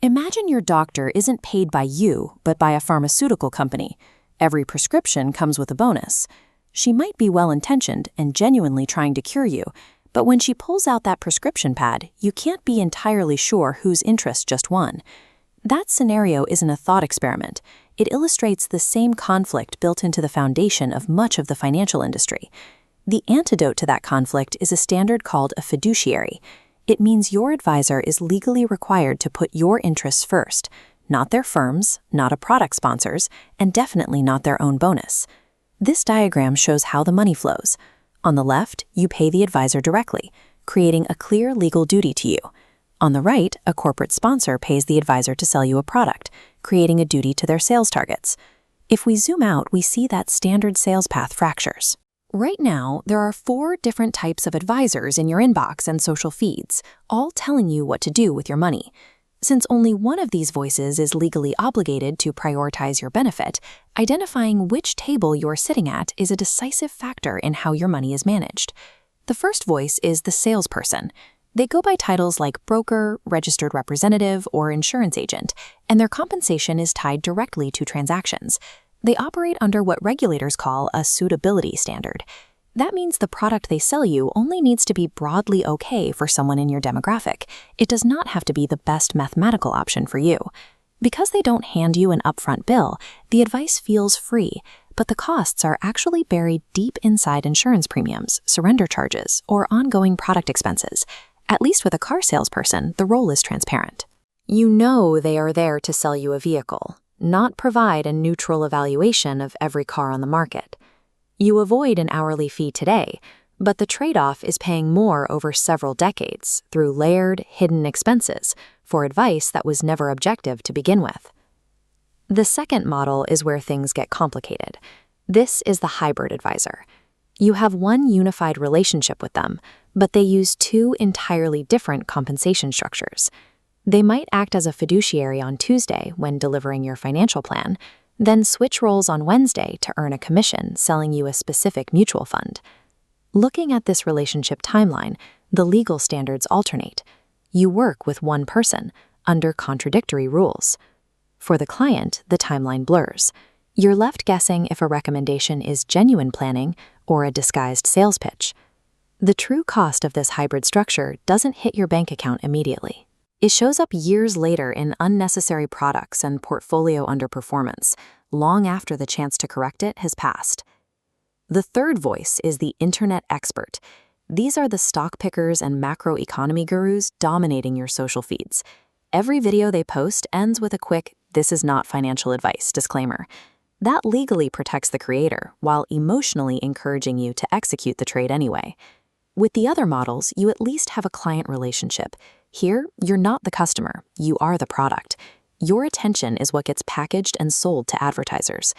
Imagine your doctor isn't paid by you, but by a pharmaceutical company. Every prescription comes with a bonus. She might be well-intentioned and genuinely trying to cure you, but when she pulls out that prescription pad, you can't be entirely sure whose interest just won. That scenario isn't a thought experiment. It illustrates the same conflict built into the foundation of much of the financial industry. The antidote to that conflict is a standard called a fiduciary. It means your advisor is legally required to put your interests first, not their firm's, not a product sponsor's, and definitely not their own bonus. This diagram shows how the money flows. On the left, you pay the advisor directly, creating a clear legal duty to you. On the right, a corporate sponsor pays the advisor to sell you a product, creating a duty to their sales targets. If we zoom out, we see that standard sales path fractures. Right now, there are 4 different types of advisors in your inbox and social feeds, all telling you what to do with your money. Since only one of these voices is legally obligated to prioritize your benefit, identifying which table you're sitting at is a decisive factor in how your money is managed. The first voice is the salesperson. They go by titles like broker, registered representative, or insurance agent, and their compensation is tied directly to transactions. They operate under what regulators call a suitability standard. That means the product they sell you only needs to be broadly okay for someone in your demographic. It does not have to be the best mathematical option for you. Because they don't hand you an upfront bill, the advice feels free, but the costs are actually buried deep inside insurance premiums, surrender charges, or ongoing product expenses. At least with a car salesperson, the role is transparent. You know they are there to sell you a vehicle, not provide a neutral evaluation of every car on the market. You avoid an hourly fee today, but the trade-off is paying more over several decades through layered, hidden expenses for advice that was never objective to begin with. The second model is where things get complicated. This is the hybrid advisor. You have one unified relationship with them, but they use 2 entirely different compensation structures. They might act as a fiduciary on Tuesday when delivering your financial plan, then switch roles on Wednesday to earn a commission selling you a specific mutual fund. Looking at this relationship timeline, the legal standards alternate. You work with one person under contradictory rules. For the client, the timeline blurs. You're left guessing if a recommendation is genuine planning or a disguised sales pitch. The true cost of this hybrid structure doesn't hit your bank account immediately. It shows up years later in unnecessary products and portfolio underperformance, long after the chance to correct it has passed. The third voice is the internet expert. These are the stock pickers and macroeconomy gurus dominating your social feeds. Every video they post ends with a quick, "This is not financial advice" disclaimer. That legally protects the creator while emotionally encouraging you to execute the trade anyway. With the other models, you at least have a client relationship. Here, you're not the customer, you are the product. Your attention is what gets packaged and sold to advertisers.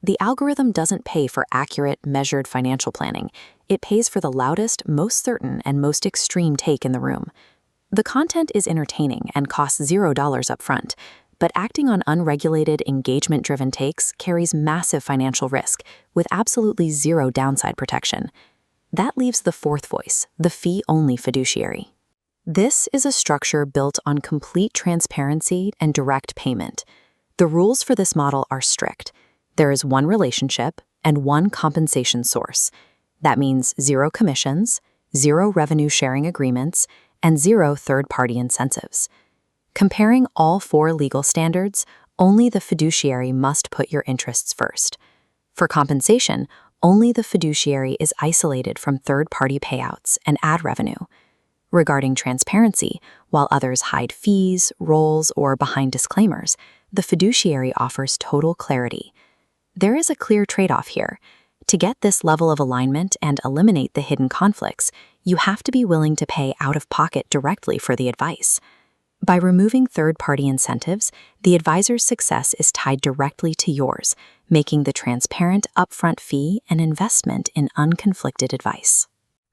The algorithm doesn't pay for accurate, measured financial planning. It pays for the loudest, most certain, and most extreme take in the room. The content is entertaining and costs $0 upfront, but acting on unregulated, engagement-driven takes carries massive financial risk with absolutely zero downside protection. That leaves the fourth voice, the fee-only fiduciary. This is a structure built on complete transparency and direct payment. The rules for this model are strict. There is one relationship and one compensation source. That means 0 commissions, 0 revenue sharing agreements, and 0 third-party incentives. Comparing all 4 legal standards, only the fiduciary must put your interests first. For compensation, only the fiduciary is isolated from third-party payouts and ad revenue. Regarding transparency, while others hide fees, roles, or behind disclaimers, the fiduciary offers total clarity. There is a clear trade-off here. To get this level of alignment and eliminate the hidden conflicts, you have to be willing to pay out of pocket directly for the advice. By removing third-party incentives, the advisor's success is tied directly to yours, making the transparent upfront fee an investment in unconflicted advice.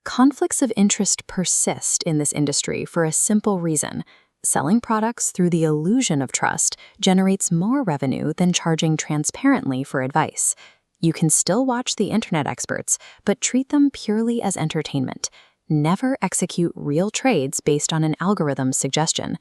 Conflicts of interest persist in this industry for a simple reason. Selling products through the illusion of trust generates more revenue than charging transparently for advice. You can still watch the internet experts, but treat them purely as entertainment. Never execute real trades based on an algorithm's suggestion.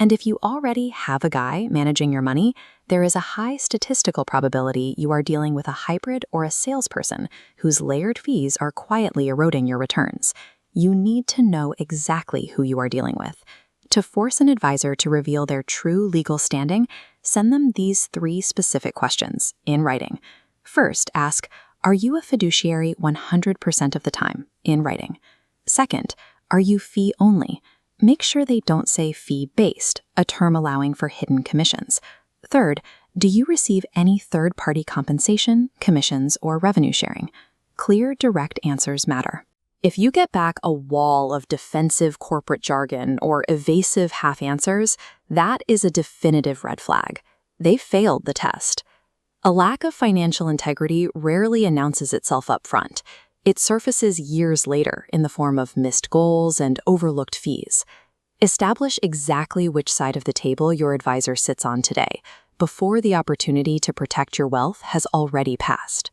And if you already have a guy managing your money, there is a high statistical probability you are dealing with a hybrid or a salesperson whose layered fees are quietly eroding your returns. You need to know exactly who you are dealing with. To force an advisor to reveal their true legal standing, send them these 3 specific questions in writing. First, ask, are you a fiduciary 100% of the time? In writing. Second, are you fee-only? Make sure they don't say fee-based, a term allowing for hidden commissions. Third, do you receive any third-party compensation, commissions, or revenue sharing? Clear, direct answers matter. If you get back a wall of defensive corporate jargon or evasive half answers, that is a definitive red flag. They failed the test. A lack of financial integrity rarely announces itself up front. It surfaces years later in the form of missed goals and overlooked fees. Establish exactly which side of the table your advisor sits on today, before the opportunity to protect your wealth has already passed.